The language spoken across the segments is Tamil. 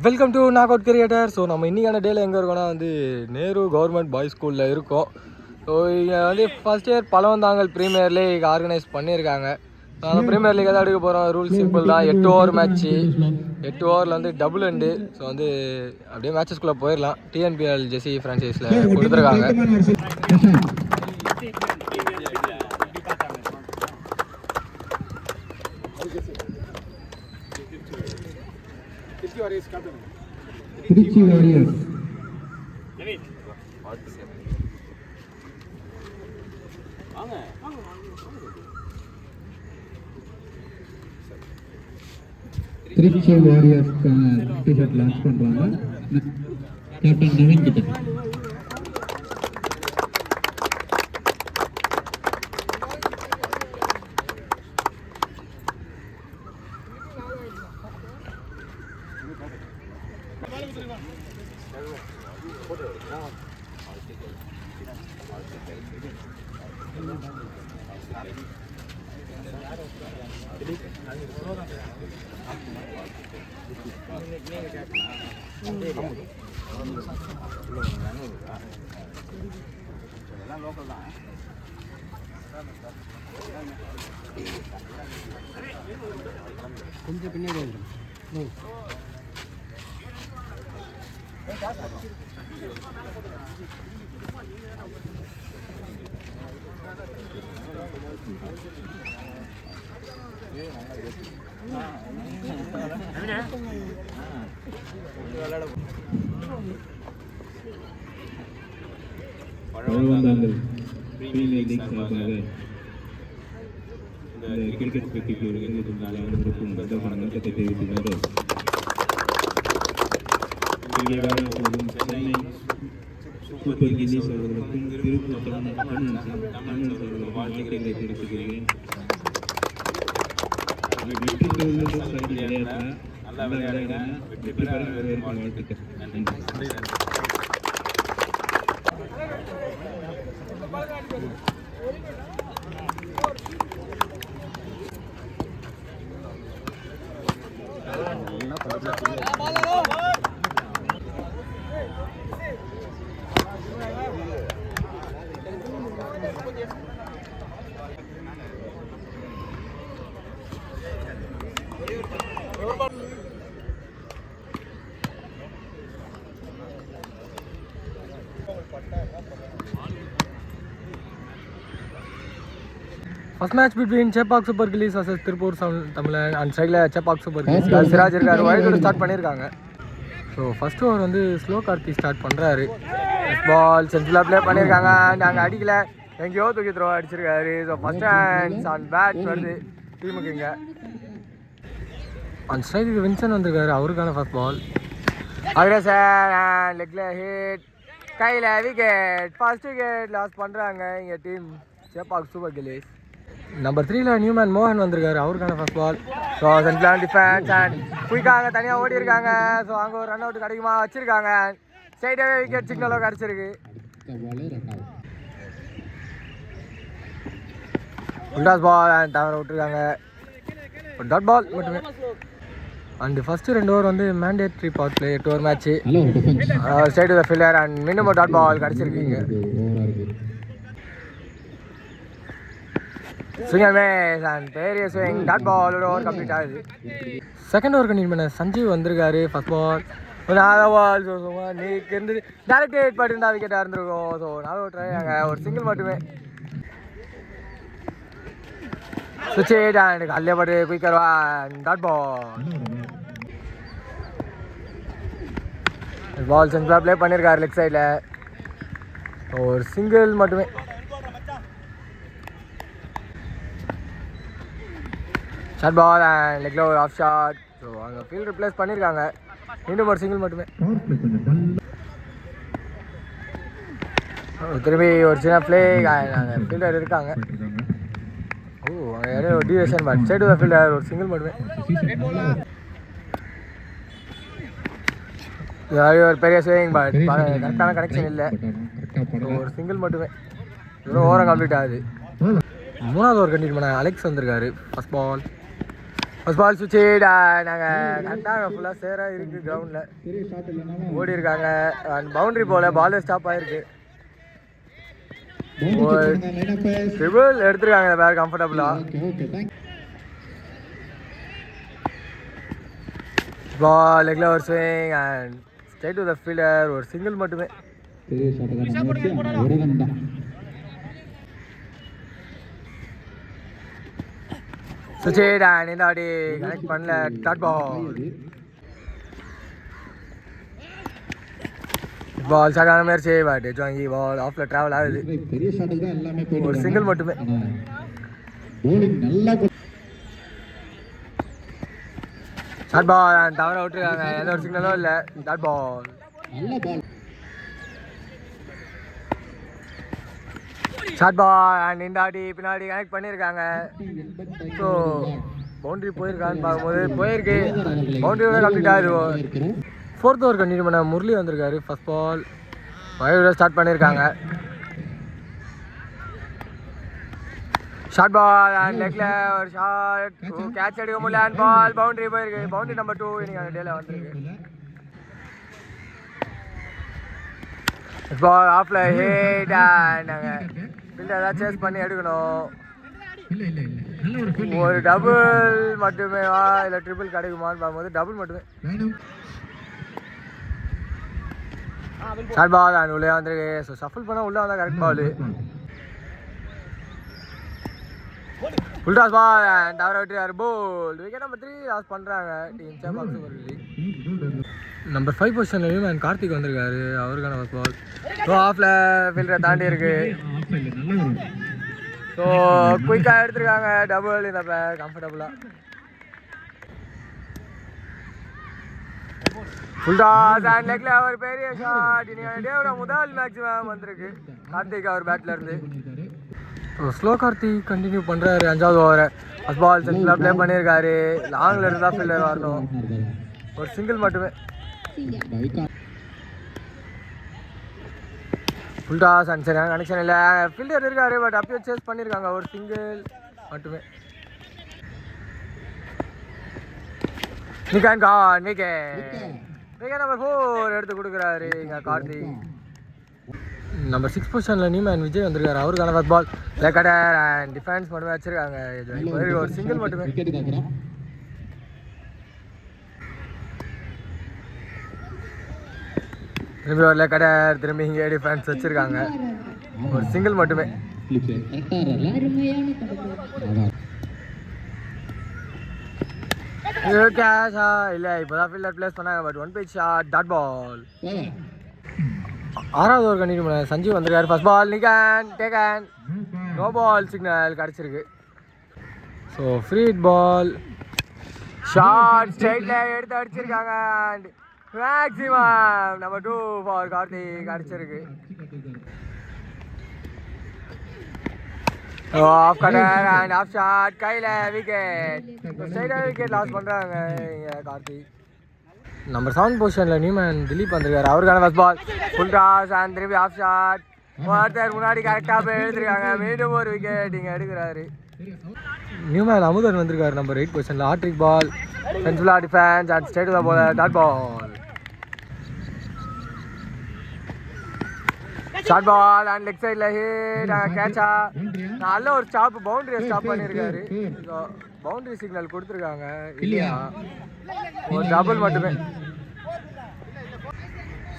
Welcome to knock out creator. So நம்ம இன்றைக்கான டேயில் எங்கே இருக்கோம்னா நேரு கவர்மெண்ட் பாய்ஸ் ஸ்கூலில் இருக்கோம். ஸோ இங்கே first year Pazhavanthangal premier league organise பண்ணியிருக்காங்க. நாங்கள் ப்ரீமியர் லீக் தான் எடுக்க போகிறோம். ரூல் சிம்பிள் தான், 8 ஓவர் மேட்ச்சு. 8 ஓவரில் டபுள் எண்டு. ஸோ அப்படியே மேட்சஸ்குள்ளே போயிடலாம். டிஎன்பிஎல் ஜெசி ஃப்ரான்ச்சைஸில் கொடுத்துருக்காங்க. திருச்சி வாரியர்ஸ் திருச்சி வாரியர்ஸ்க்கான டிஷர்ட் லான்ச் பண்றாங்க. கேப்டன் நவீன் கிட்ட கொஞ்சம் பின்னாடி பழவந்தாங்கல் பிரீமியர் லீக் சார்பாக இந்த கிரிக்கெட் போட்டிக்கு அனைவருக்கும் வணக்கத்தை தெரிவித்துள்ளனர். சென்னை சூப்பர் கிங்ஸ் அவர்களுக்கும் திருப்பூர் வாழ்த்துக்களை தெரிவித்துக்கிறேன். நல்ல விளையாடுங்க, வெற்றி பெற வாழ்த்துக்கள். நன்றி. First match between Chepauk Super Gillies vs Tirupur Tamil and side la Chepauk Super Gillies. Siraj irukkaru, wide start பண்ணிருக்காங்க. So first over slow Karthi start பண்ணுறாரு. பால் சென்ட்ரலாக ப்ளே பண்ணியிருக்காங்க. நாங்கள் அடிக்கல, எங்கேயோ தூக்கி த்ரோ அடிச்சிருக்காரு. So first hands on bat வருது டீமுக்கு. இங்கே ஆன் ஸ்ட்ரைக்கு வின்சன் வந்திருக்காரு, அவருக்கான ஃபர்ஸ்ட் பால். அக்ரஸர் லெக்கில் ஹிட், கையில் விக்கெட். ஃபர்ஸ்ட் விக்கெட் லாஸ் பண்ணுறாங்க இங்கே team Chepauk super Gillies. Number 3ல நியூமேன் மோகன் வந்திருக்காரு, அவருக்கான first ball. So central defence and குயிக்காக தனியாக ஓடி இருக்காங்க. ஸோ அங்கே ஒரு ரன் அவுட் கிடைக்குமா வச்சிருக்காங்க. ஸ்ட்ரைட்டாகவே விக்கெட் சிக்னலோ கிடச்சிருக்கு. உல்டாஸ் பால் அண்ட் தவற விட்டுருக்காங்க. ஒரு டாட் பால் மட்டுமே. And first 2 over mandatory power play 8 over match. Straight to the fielder and minimum dot ball கிடச்சிருக்கீங்க. ஸ்விங்கர் மேஸ் அண்ட் பெரிய ஸ்விங், டாட் பால். ஒரு ஓவர் கம்ப்ளீட் ஆகுது. செகண்ட் ஓவர் கண்டினியூ பண்ண சஞ்சீவ் வந்திருக்காரு. ஃபர்ஸ்ட் பால் ஒரு 4 பால். ஸோ நீக்கு இருந்து டேரக்ட் ஹிட் பண்ணியிருந்தா விக்கெட்டாக இருந்திருக்கும். ஸோ 4 ஓவர் ட்ரை ஆங்க, ஒரு சிங்கிள் மட்டுமே. சுவிட்ச் ஹிட் அண்ட் அல்லே பட்டு குயிக்கர் டாட் பால். பால் சென்ட்ரலாக ப்ளே பண்ணியிருக்காரு லெக் சைடில், ஒரு சிங்கிள் மட்டுமே. ஷார்ட் பால் அண்ட் லெக்ல ஒரு ஆஃப் ஷாட். ஸோ அங்கே ஃபீல்ட் ரிப்ளேஸ் பண்ணியிருக்காங்க, இன்னும் ஒரு சிங்கிள் மட்டுமே. திரும்பி ஒரு சின்ன பிளே, நாங்கள் ஃபீல்டர் இருக்காங்க. அங்கே ஒரு deviation bat, side to the fielder, ஒரு சிங்கிள் மட்டுமே. ஒரு பெரிய ஸ்விங் பட் கரெக்டான கனெக்ஷன் இல்லை, ஒரு சிங்கிள் மட்டுமே. இன்னும் ஓவரம் கம்ப்ளீட் ஆகுது. மூணாவது ஓவர் கண்டினியூ பண்ண அலெக்ஸ் வந்திருக்காரு. ஃபர்ஸ்ட் பால் ஃபர்ஸ்ட் பால் சுவிட்ச் நாங்கள் கரெக்டாக ஃபுல்லாக சேராக இருக்குது கிரவுண்டில் ஓடி இருக்காங்க. அண்ட் பவுண்டரி போல் பால் ஸ்டாப் ஆகிருக்கு. ட்ரிபிள் எடுத்துருக்காங்க வேறு கம்ஃபர்டபுளாக. பால் லெக்கில் ஒரு swing and straight to the fielder. ஒரு சிங்கிள் மட்டுமே. சுவிட்ச் அண்ட் இந்த வாட்டி கனெக்ட் பண்ணல. Dot ball. பால் சாகான முயற்சி பட் வாங்கி பால் ஆஃப்ல டிராவல் ஆகுது. ஒரு சிங்கிள் மட்டுமே. ஷார்ட் பால் தவற விட்டுருக்காங்க. எந்த ஒரு சிக்னலும் இல்லை. Dot ball. Short ball and இந்த ஆடி பின்னாடி கனெக்ட் பண்ணியிருக்காங்க. ஸோ பவுண்டரி போயிருக்கான்னு பார்க்கும்போது போயிருக்கு. பவுண்டரியோட கம்ப்ளீட் ஆகிடும். ஃபோர்த் ஓவர் கண்டினியூ பண்ண முரளி வந்திருக்காரு. ஃபர்ஸ்ட் பால் ஃபைவோட ஸ்டார்ட் பண்ணியிருக்காங்க. ஷார்ட் பால் அண்ட் லெக்ல ஒரு ஷார்ட். கேட்ச் எடுக்க முடியல. அண்ட் பால் பவுண்டரி போயிருக்கு. பவுண்டரி நம்பர் 2 இன்னைக்கு அந்த டேல வந்திருக்கு. பால் ஆஃப்ல ஹிட் அண்ட் நாங்கள் ஃபீல்டர் ஏதாவது சேஸ் பண்ணி எடுக்கணும். ஒரு டபுள் மட்டுமே வா இல்லை ட்ரிபிள் கிடைக்குமான்னு பார்க்கும்போது டபுள் மட்டுமே. ஷார்ட் பால் அண்ட் உள்ளே வந்துருக்கு. ஸோ ஷஃபிள் பண்ணால் உள்ளே வந்தால் correct ball. Full toss ball and தவற விட்டுருக்காரு. போல் விக்கெட் நம்பர் 3 லாஸ் பண்ணுறாங்க team Chepauk super league. Number 5 பொசிஷன்லையும் அண்ட் கார்த்திக் வந்திருக்காரு. அவருக்கான ஃபர்ஸ்ட் பால். ஸோ ஆஃபில் ஃபீல்டரை தாண்டி இருக்கு. ஸோ குயிக்காக எடுத்துருக்காங்க. டபுள் இந்த கம்ஃபர்டபுளாக. ஃபுல் டாஸ் அண்ட் லெக்ல ஒரு பெரிய ஷாட். இன்னைக்கு டேவோட முதல் மேக்ஸிமம் வந்திருக்கு கார்த்திக் அவர் பேட்ல இருந்து. ஸ்லோ கார்த்திக் கண்டினியூ பண்ணுறாரு 5வது ஓவரை. ஃபர்ஸ்ட் பால் சென்டரில் ப்ளே பண்ணியிருக்காரு. லாங்கில் இருந்தால் ஃபீல்டர் வரணும். ஒரு சிங்கிள் மட்டுமே. ஃபுல் டாஸ் அண்ட் சரியான கனெக்ஷன் இல்லை. ஃபீல்டர் இருக்காரு பட் அப்பயே சேஸ் பண்ணியிருக்காங்க. ஒரு சிங்கிள் மட்டுமே. விக்கெட் கான். விக்கெட் நம்பர் 4 எடுத்து கொடுக்குறாரு இங்கே கார்த்திக். நம்பர் 6 பொசிஷனில் நியூமேன் விஜய் வந்திருக்காரு. அவருக்கான ஃபர்ஸ்ட் பால் லெக்கடர் அண்ட் டிஃபென்ஸ் மட்டுமே வச்சிருக்காங்க. ஒரு சிங்கிள் மட்டுமே. திரும்பி ஒரு லெக்கடர். திரும்பி இங்கே டிஃபென்ஸ் வச்சிருக்காங்க. ஒரு சிங்கிள் மட்டுமே. கேஷா இல்லை இப்போதான் ஃபீல்டர் பிளேஸ் பண்ணாங்க but 1 pitch shot. Dot ball. 6வது ஓவர் கண்டினியூ பண்ண சஞ்சீவ் வந்திருக்காரு. ஃபர்ஸ்ட் பால் நிகன் டேகன். நோ பால் சிக்னல் கிடச்சிருக்கு. So free ball. ஷார்ட் ஸ்ட்ரைட்ல எடுத்து அடிச்சிருக்காங்க. And maximum number 2 for Karthik அடிச்சிருக்கு. Off cutter and off shot. கையில் விக்கெட். ஸ்ட்ரைட்டாக விக்கெட் லாஸ் பண்ணுறாங்க இங்கே கார்த்திக். நம்பர் 7 பொசிஷனில் நியூமேன் திலீப் வந்திருக்காரு. அவருக்கான first ball full toss and திரும்பி ஆஃப் ஷாட். ஒருத்தர் முன்னாடி கரெக்டாக போய் எடுத்துருக்காங்க. மீண்டும் ஒரு விக்கெட் இங்கே எடுக்கிறாரு. நியூமேன் அமுதன் வந்திருக்காரு நம்பர் 8 பொசிஷனில். ஆட்ரிக் பால் ஃபென்சுலா டிஃபென்ஸ் அண்ட் ஸ்ட்ரைட் டு போல dot ball. Short ball and leg சைடில் ஹிட் கேட்சா. நல்ல ஒரு ஸ்டாப். பவுண்டரியை ஸ்டாப் பண்ணியிருக்காரு. பவுண்டரி சிக்னல் கொடுத்துருக்காங்க இல்லையா. ஒரு டபுள் மட்டுமே.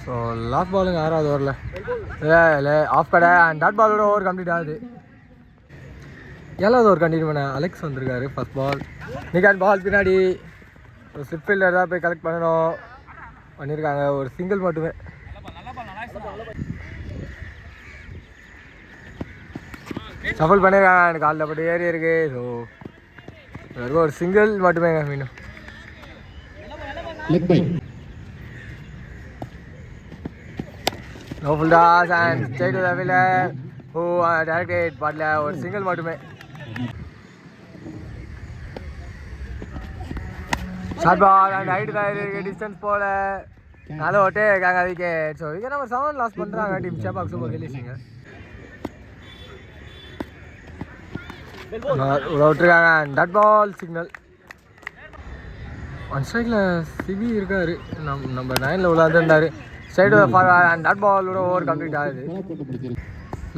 ஸோ லாஸ்ட் பாலுங்க 6வது ஓவரில் இல்லை ஆஃப் கடை அண்ட் டாட் பாலோட ஓவர் கம்ப்ளீட் ஆகுது. 7வது ஓவர் கண்டினியூ பண்ண அலெக்ஸ் வந்திருக்காரு. ஃபர்ஸ்ட் பால் நிகான் பால் பின்னாடி. ஒரு ஸ்லிப் ஃபீல்டர் தான் போய் கலெக்ட் பண்ணணும் பண்ணியிருக்காங்க. ஒரு சிங்கிள் மட்டுமே. சஃபல் பண்ணியிருக்காங்க. எனக்கு காலில் போட்டு ஏறி இருக்கு. ஸோ ஒரு சிங்கிள் மட்டுமே மீண்டும். No full toss and straight to the fielder. Oh direct hit பால்ல ஒரு சிங்கிள் மட்டுமே. ஷார்ட் பால் அண்ட் ஹைட் தான் இருக்கு. டிஸ்டன்ஸ் போல நல்ல ஓட்டே இருக்காங்க. Wicket. So wicket number 7 loss பண்ணுறாங்க டீம் சேப்பாக் சூப்பர் லீக். விட்டுருக்காங்க டாட் பால் சிக்னல். ஒன் ஸ்ட்ரைக்கில் சிபி இருக்கார். நம்ம 9ல் உள்ளாந்துருந்தார். ஸ்ட்ரைட் அண்ட் டாட் பாலோட ஓவர் கம்ப்ளீட் ஆகுது.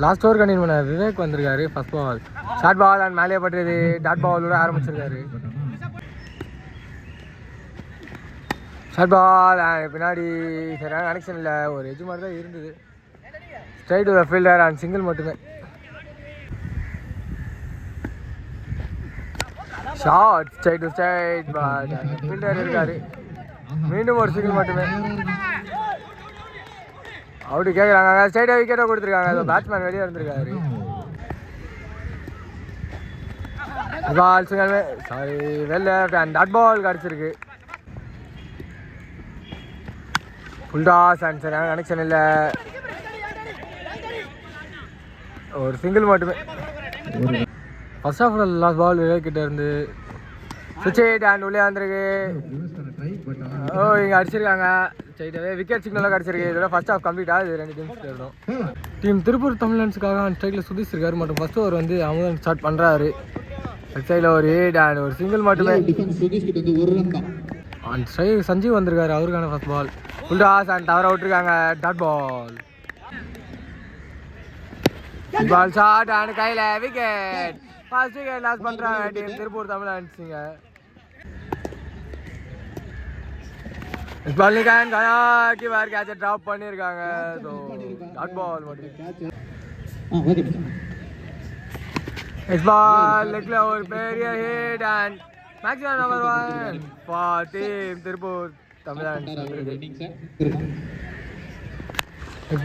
லாஸ்ட் ஓவர் கண்டினியூ பண்ண விவேக் வந்திருக்காரு. First ball short ball and மேலே பட்டுறது. டாட் பாலோட ஆரம்பிச்சிருக்காரு. ஷார்ட் பால் பின்னாடி சரியான கனெக்ஷன் இல்லை. ஒரு எஜ்ஜு மாதிரி தான் இருந்தது. ஸ்ட்ரைட் ஃபீல்டர் அண்ட் சிங்கிள் மட்டுமே. Short straight straight but fielder இருக்காரு. மீண்டும் ஒரு சிங்கிள் மட்டுமே. அவுட்டு கேட்குறாங்க. ஸ்ட்ரைட்டாக விக்கெட்டாக கொடுத்துருக்காங்க. பேட்ஸ்மேன் வெளியே இருந்திருக்காரு. Ball single sorry well left and dot ball கிடச்சிருக்கு. ஃபுல் டாஸ் அண்ட் சரியான கனெக்ஷன் இல்லை. ஒரு சிங்கிள் மட்டுமே. ஃபர்ஸ்ட் ஆஃப் லாஸ்ட் பால் விவேக்கிட்ட இருந்து சுவிட்ச் அண்ட் உள்ளே வந்துருக்கு. ஓ இங்கே அடிச்சிருக்காங்க. ஸ்ட்ரைட்டாகவே விக்கெட் சிக்னலாக கிடச்சிருக்கு. இதோட ஃபர்ஸ்ட் ஆஃப் கம்ப்ளீட் ஆகுது. 2 டீம்ஸ் இருக்கும். டீம் திருப்பூர் தமிழன்ஸுக்காக ஸ்ட்ரைக்கில் சுதீஷ் இருக்காரு. மற்றும் ஃபர்ஸ்ட் ஓவர் வந்து அமுதன் ஸ்டார்ட் பண்ணுறாரு. லெஃப்ட் சைடில் ஒரு 8 அண்ட் ஒரு சிங்கிள் மட்டுமே. அண்ட் ஸ்ட்ரைக் சஞ்சீவ் வந்திருக்காரு. அவருக்கான first ball full toss and தவற விட்டுருக்காங்க. Dot ball ball shot and கையில் விக்கெட். ஃபர்ஸ்ட் விக்கெட் லாஸ் பண்ணுறாங்க டீம் திருப்பூர் தமிழன்ஸுங்க. பால் கி பார் கேட்சை ட்ராப் பண்ணியிருக்காங்க. ஸோ டாட் பால் மட்டும். பால் லெக்ல ஒரு பெரிய hit and maximum number 1 for team Tiruppur Tamizhans.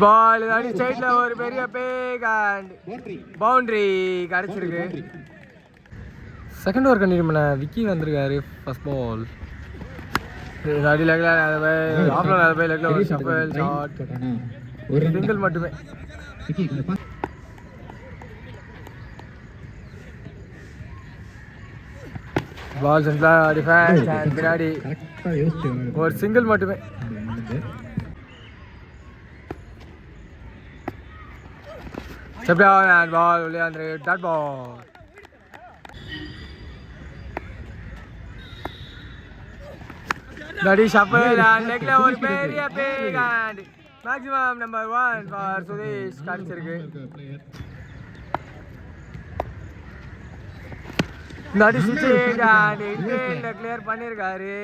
Ball அடி ஸ்ட்ரைட்ல ஒரு பெரிய பேக் அண்ட் பவுண்டரி கிடைச்சிருக்கு. செகண்ட் ஓவர் கண்டினியூ பண்ண விக்கி வந்திருக்காரு. ஃபர்ஸ்ட் பால் அடி லெக்ல ஆஃப்ல போய் லெக்ல ஒரு ஷஃபிள் ஷாட் ஒரு சிங்கிள் மட்டுமே. பால் சென்ட்ல டிஃபென்ஸ் அண்ட் பின்னாடி ஒரு சிங்கிள் மட்டுமே. Step down and ball உள்ளே வந்து dot ball. Daddy shuffle and legல ஒரு பெரிய big and maximum number 1 for Sudheesh காமிச்சிருக்கு. Daddy switch and infield clear பண்ணிருக்காரு.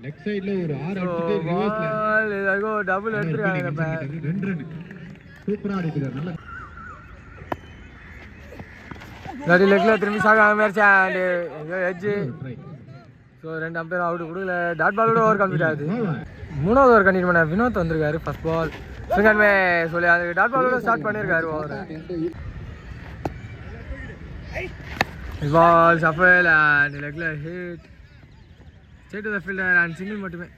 லெஃப்ட் சைடுல ஒரு 6 அடிச்சிட்டு ரிவர்ஸ்ல இதோ டபுள் எடுத்துறாங்க. இப்ப 2 ரன் சூப்பரா அடிக்குது. நல்ல Daddy legல திரும்பி சாக match and edge. So 2 umpire out கொடுக்கல. டாட் பாலோட ஓவர் கம்ப்ளீட் ஆகுது. 3வது ஓவர் கண்டினியூ பண்ண வினோத் வந்திருக்காரு. ஃபர்ஸ்ட் பால் செகண்ட் மே சொல்லி அது டாட் பாலோட ஸ்டார்ட் பண்ணியிருக்காரு ஓவர். பால் ஷஃபிள் அண்ட் லெக்ல hit straight to the fielder and single மட்டுமே.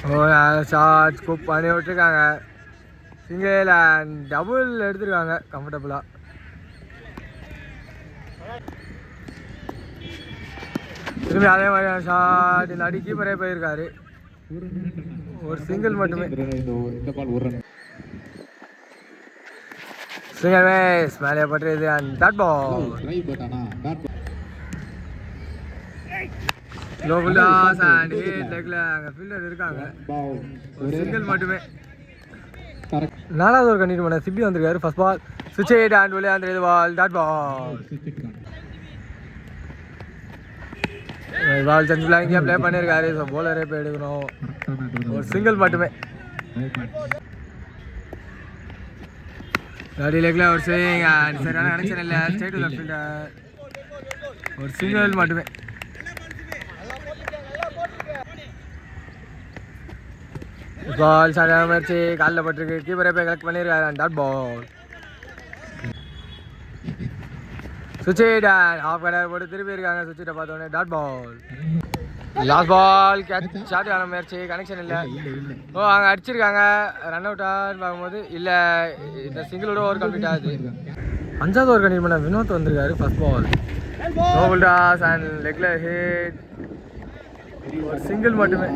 ஓ ஷாட் ஸ்கூப் பண்ணி விட்டுருக்காங்க. சிங்கிள் அண்ட் டபுள் எடுத்துருக்காங்க கம்ஃபர்டபுளாக. திரும்பி அதே மாதிரியான ஷாட் இந்த அடி கீப்பரே போயிருக்காரு. ஒரு சிங்கிள் மட்டுமே. சிங்கிள் மேஸ் மேலே பட்டுறது and dot ball. Low full toss and hit லெக்ல அங்கே ஃபீல்டர் இருக்காங்க. ஒரு சிங்கிள் மட்டுமே. 4வது ஓவர் கண்டினியூ பண்ண சிபி வந்திருக்காரு. ஃபர்ஸ்ட் பால் சுவிட்ச் ஹிட் அண்ட் உள்ளே வந்து ball dot ball. Ball central இங்கே ப்ளே பண்ணியிருக்காரு. ஸோ போலரே போய் எடுக்கணும். ஒரு சிங்கிள் மட்டுமே. டாடி லெக்ல ஒரு ஸ்விங் அண்ட் சரியான கனெக்ஷன் இல்லை. ஸ்ட்ரைட் டு தி ஃபீல்டர் ஒரு சிங்கிள் மட்டுமே. பால் சரியான முயற்சி காலில் பட்டிருக்கு. கீப்பரே போய் கலெக்ட் பண்ணியிருக்காரு அண்ட் டாட் பால். சுவிட்ச் அண்ட் ஹாஃப் கலர் போட்டு திருப்பி இருக்காங்க. சுவிட்சை பார்த்தோன்னே dot ball. Last ball catch shot ஆன முயற்சி கனெக்ஷன் இல்லை. ஓ அங்கே அடிச்சிருக்காங்க. ரன் அவுட்டான்னு பார்க்கும்போது இல்லை. இந்த சிங்கிளோட ஓவர் கம்ப்ளீட் ஆகுது. 5வது ஓவர் கண்டினியூ பண்ண வினோத் வந்திருக்காரு. ஃபர்ஸ்ட் பால் நோபல் டாஸ் அண்ட் லெக்ல ஹிட் ஒரு சிங்கிள் மட்டுமே.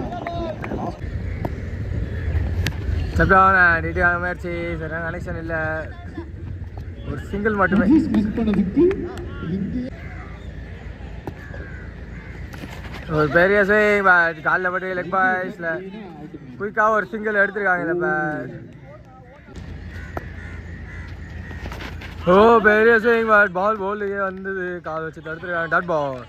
ஸ்டெப் அண்ட் இடியான முயற்சி சரியான கனெக்ஷன் இல்லை. ஒரு சிங்கிள் மட்டுமே. ஒரு பெரிய ஸ்விங் பேட் காலில் பட்டு லெக் பாய்ஸில் குயிக்காக ஒரு சிங்கிள் எடுத்துருக்காங்க இந்த பேட். ஓ பெரிய ஸ்விங் பேட் பால் போல்லையே வந்தது, கால் வச்சு தடுத்துருக்காங்க. Dot ball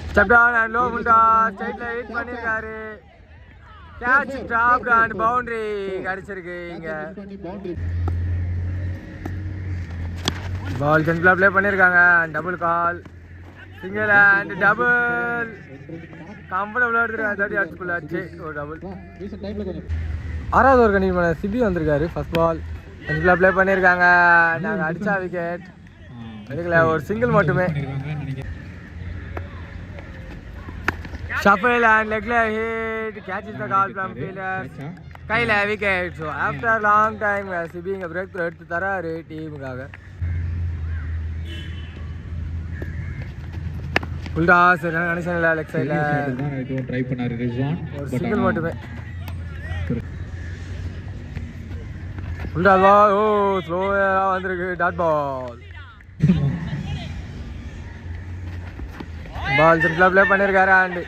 step down and low முண்டா ஸ்ட்ரைட்ல ஹிட் பண்ணிருக்காரு. கேட்ச் ட்ராப்ட் அண்ட் பவுண்டரி அடிச்சிருக்கு. இங்க பால் சென்டர்ல ப்ளே பண்ணிருக்காங்க. டபுள் கால் சிங்கிள் அண்ட் டபுள் கம்ஃபர்டபுளா எடுத்துருக்காங்க. 30 yardsக்குள்ள ஆச்சு ஒரு டபுள். ஆறாவது ஒரு கண்டிப்பான சிபி வந்திருக்காரு. ஃபர்ஸ்ட் பால் சென்டர்ல ப்ளே பண்ணிருக்காங்க. நாங்கள் அடிச்சா விக்கெட் எடுக்கல, ஒரு சிங்கிள் மட்டுமே. Shuffle and leg hit catches the ball from fielders. கையில wicket. So after long time சிபிங்க பிரேக் த்ரூ எடுத்து தராரு டீமுக்காக. புல்டா சரி கனெக்ஷன்ல லெக் சைடுல ட்ரை பண்ணாரு ரிஸ்வான், ஒரு சிங்கிள் மட்டுமே. புல்டா பால் ஓ ஸ்லோவா வந்திருக்கு. டாட் பால் பால் சென்டர்ல ப்ளே பண்ணிருக்காரு. அண்ட்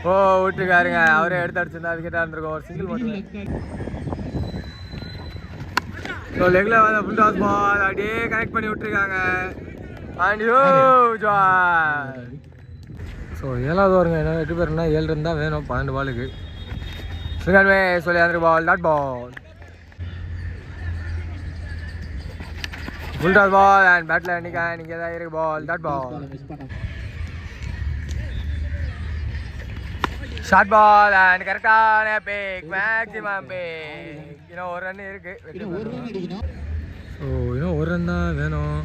ஓ விட்டுருக்காருங்க, அவரே எடுத்து அடிச்சிருந்தா விக்கெட்டாக இருந்திருக்கும். ஒரு சிங்கிள் மட்டுமே. ஸோ லெக்ல வந்த புல்டாஸ் பால் அப்படியே கனெக்ட் பண்ணி விட்டுருக்காங்க. And you Joy. ஸோ 7வது வருங்க என்ன 8 பேருன்னா 7 இருந்தால் வேணும் 12 பாலுக்கு. சிங்கன்வே சொல்லி அந்த ball dot ball full toss ball and பேட்டில் நீங்கள் தான் இருக்கு ball dot ball. Short ball and கரெக்டான பிக் மேக்ஸிமம் பிக். இன்னும் ஒரு ரன் இருக்கு. ஸோ இன்னும் ஒரு ரன் தான் வேணும்.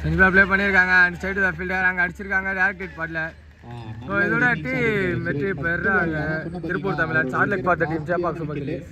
சென்டரில் ப்ளே பண்ணியிருக்காங்க. அண்ட் சைடு த ஃபீல்டர் அங்கே அடிச்சிருக்காங்க. டேரக்ட் ஹிட் பாடல. ஸோ இதோட டீம் வெற்றி பெறாங்க. திருப்பூர் தமிழ்நாடு சார்லெக் பார்த்த டீம் சேப்பாக் சூப்பர் கிங்ஸ்.